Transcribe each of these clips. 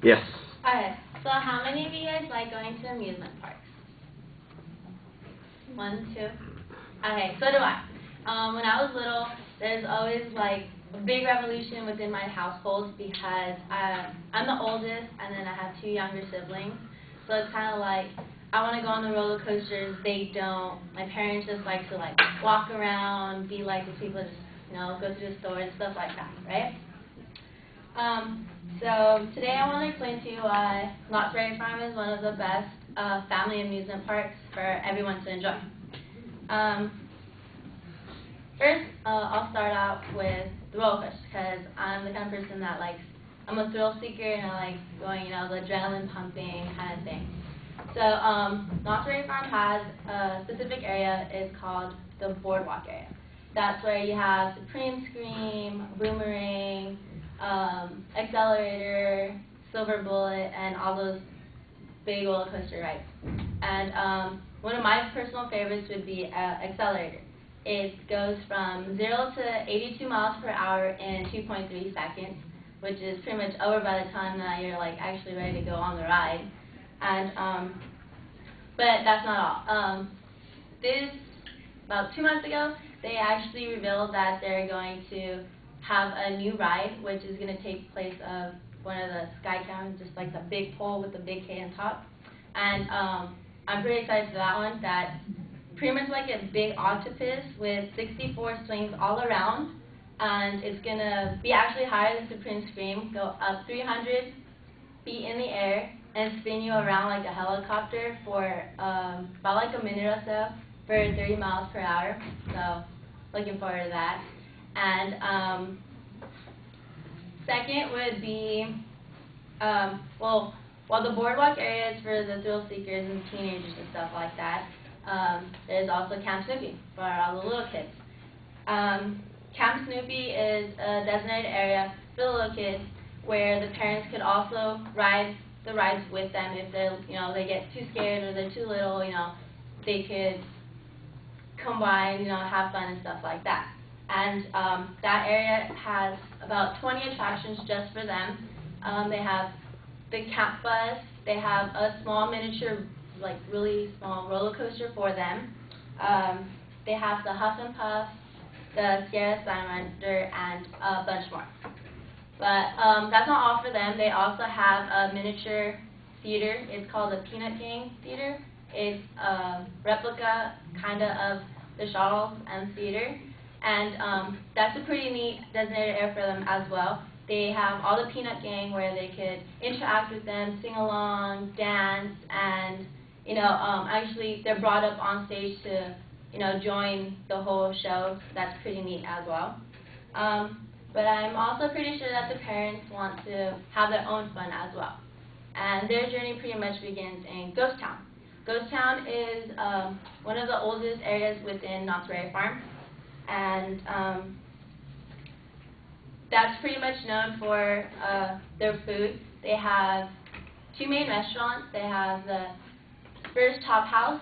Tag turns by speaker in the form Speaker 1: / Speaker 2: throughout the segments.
Speaker 1: Yes.
Speaker 2: Okay, so how many of you guys like going to amusement parks? 1, 2. Okay, so do I. When I was little, there's always like a big revolution within my household because I'm the oldest and then I have 2 younger siblings. So it's kind of like I want to go on the roller coasters, they don't. My parents just like to like walk around, be like the people, just go to the stores, stuff like that, right? So today I want to explain to you why Knott's Berry Farm is one of the best family amusement parks for everyone to enjoy. First, I'll start out with the roller coaster because I'm the kind of person that likes, I'm a thrill seeker and I like going, the adrenaline pumping kind of thing. So Knott's Berry Farm has a specific area, it's called the boardwalk area. That's where you have Supreme Scream, Boomerang, Accelerator, Silver Bullet, and all those big roller coaster rides. And one of my personal favorites would be Accelerator. It goes from 0 to 82 miles per hour in 2.3 seconds, which is pretty much over by the time that you're like actually ready to go on the ride. And but that's not all. About 2 months ago, they actually revealed that they're going to have a new ride, which is going to take place of one of the sky caverns, just like the big pole with the big K on top. And I'm pretty excited for that one. That's pretty much like a big octopus with 64 swings all around. And it's going to be actually higher than Supreme Scream, go up 300 feet in the air, and spin you around like a helicopter for about like a minute or so for 30 miles per hour. So looking forward to that. And second would be, while the boardwalk area is for the thrill seekers and teenagers and stuff like that, there's also Camp Snoopy for all the little kids. Camp Snoopy is a designated area for the little kids where the parents could also ride the rides with them if they're, they get too scared or they're too little, they could come by and, have fun and stuff like that. And that area has about 20 attractions just for them. They have the camp bus. They have a small miniature, like really small roller coaster for them. They have the Huff and Puff, the Sierra Salamander, and a bunch more. But that's not all for them. They also have a miniature theater. It's called the Peanut Gang Theater. It's a replica kind of the Charles and Theater. And that's a pretty neat designated area for them as well. They have all the Peanut Gang where they could interact with them, sing along, dance, and actually they're brought up on stage to join the whole show. That's pretty neat as well. But I'm also pretty sure that the parents want to have their own fun as well. And their journey pretty much begins in Ghost Town. Ghost Town is one of the oldest areas within Knott's Berry Farm. And that's pretty much known for their food. They have 2 main restaurants. They have the First Top House,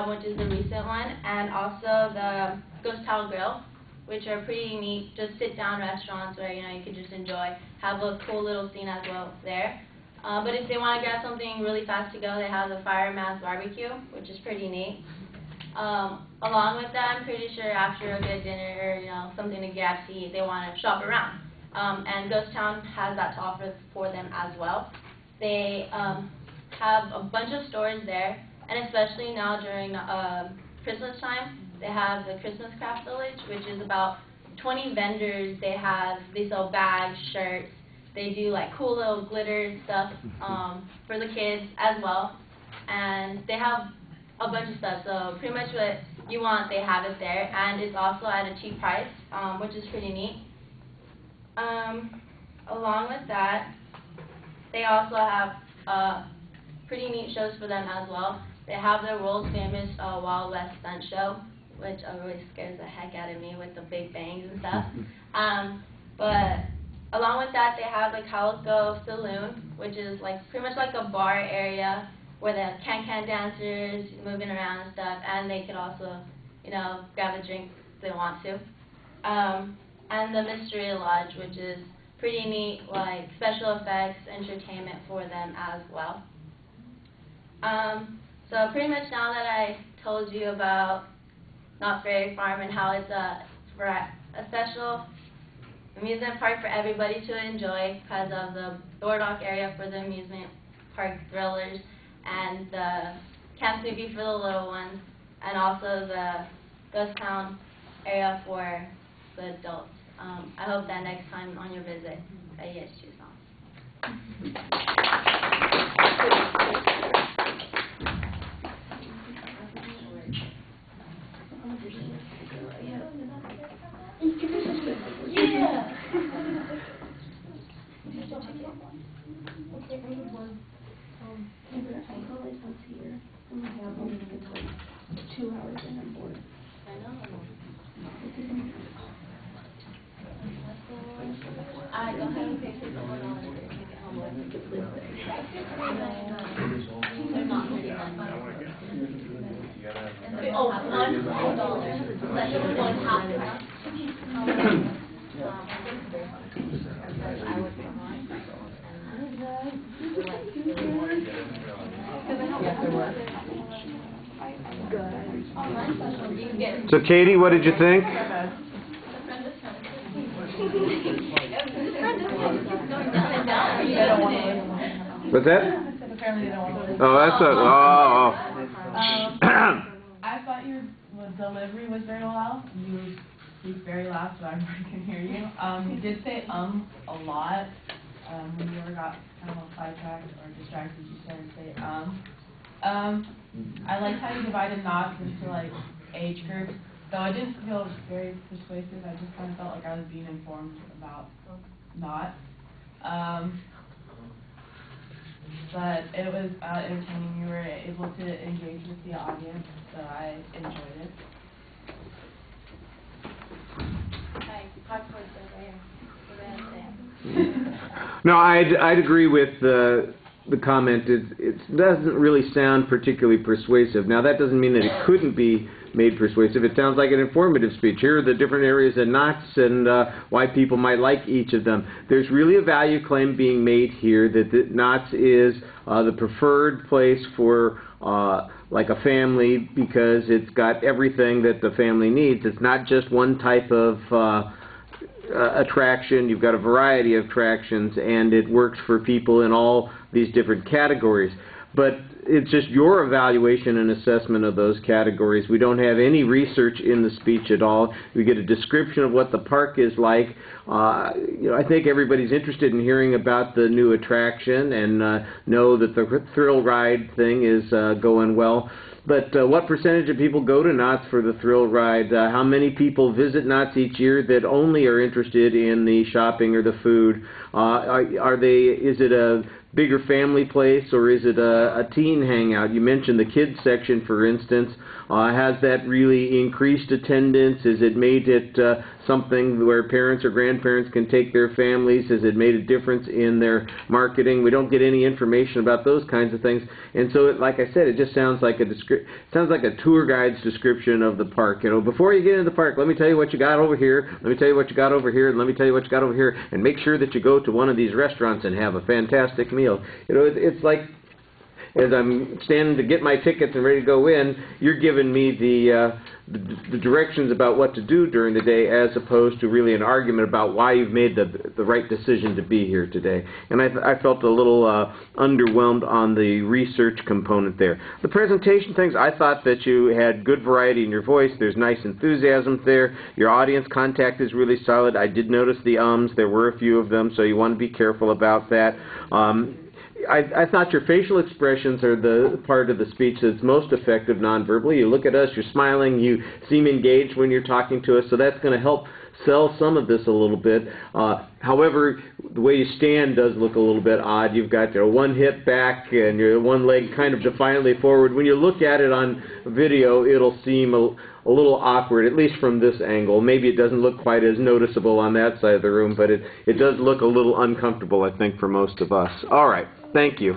Speaker 2: which is the recent one, and also the Ghost Town Grill, which are pretty neat, just sit-down restaurants where, you could just enjoy, have a cool little scene as well there. But if they want to grab something really fast to go, they have the Fire Mass Barbecue, which is pretty neat. Along with that, I'm pretty sure after a good dinner or, something to grab to eat, they want to shop around. And Ghost Town has that to offer for them as well. They have a bunch of stores there, and especially now during Christmas time, they have the Christmas Craft Village, which is about 20 vendors. They sell bags, shirts. They do like cool little glitter stuff for the kids as well. And they have a bunch of stuff. So pretty much what you want, they have it there. And it's also at a cheap price, which is pretty neat. Along with that, they also have pretty neat shows for them as well. They have their world famous Wild West stunt show, which always scares the heck out of me with the big bangs and stuff. But along with that, they have the Calico Saloon, which is like pretty much like a bar area where they have can-can dancers moving around and stuff, and they can also, grab a drink if they want to. And the Mystery Lodge, which is pretty neat, like, special effects, entertainment for them as well. So pretty much now that I told you about Knott's Berry Farm and how it's a special amusement park for everybody to enjoy because of the boardwalk area for the amusement park thrillers and the Camp Snoopy for the little ones, and also the Ghost Town area for the adults. I hope that next time on your visit that you guys choose songs. Yeah.
Speaker 1: Two hours and I'm bored.
Speaker 2: I know. Go ahead and pay $4 to get home with. They're not $39. Oh, $1. That's just one half. I would come on.
Speaker 3: So Katie, what did you think? What's that? Oh, that's a. Oh.
Speaker 1: I thought your delivery was very well. You speak very loud so everybody can hear you. You did say a lot. When you ever got kind of sidetracked or distracted, you started to say I liked how you divided Knott's into like age groups. Though I didn't feel very persuasive, I just kind of felt like I was being informed about Knott's. But it was entertaining. You were able to engage with the audience, so I enjoyed it.
Speaker 3: No, I'd agree with the comment. It doesn't really sound particularly persuasive. Now, that doesn't mean that it couldn't be made persuasive. It sounds like an informative speech. Here are the different areas of Knott's and why people might like each of them. There's really a value claim being made here that Knott's is the preferred place for like a family because it's got everything that the family needs. It's not just one type of attraction. You've got a variety of attractions, and it works for people in all these different categories. But it's just your evaluation and assessment of those categories. We don't have any research in the speech at all. We get a description of what the park is like. I think everybody's interested in hearing about the new attraction and know that the thrill ride thing is going well. But what percentage of people go to Knott's for the thrill ride? How many people visit Knott's each year that only are interested in the shopping or the food? Is it a bigger family place, or is it a teen hangout? You mentioned the kids section, for instance. Has that really increased attendance? Has it made it something where parents or grandparents can take their families? Has it made a difference in their marketing? We don't get any information about those kinds of things. And so, like I said, it just sounds like a tour guide's description of the park. You know, before you get into the park, let me tell you what you got over here. Let me tell you what you got over here, and let me tell you what you got over here, and make sure that you go to one of these restaurants and have a fantastic meal. You know, it's like, as I'm standing to get my tickets and ready to go in, you're giving me the directions about what to do during the day, as opposed to really an argument about why you've made the right decision to be here today. And I felt a little underwhelmed on the research component there. The presentation things, I thought that you had good variety in your voice. There's nice enthusiasm there. Your audience contact is really solid. I did notice the ums. There were a few of them, so you want to be careful about that. I thought your facial expressions are the part of the speech that's most effective nonverbally. You look at us, you're smiling, you seem engaged when you're talking to us, so that's going to help sell some of this a little bit. However, the way you stand does look a little bit odd. You've got your one hip back and your one leg kind of defiantly forward. When you look at it on video, it'll seem a little awkward, at least from this angle. Maybe it doesn't look quite as noticeable on that side of the room, but it does look a little uncomfortable, I think, for most of us. All right. Thank you.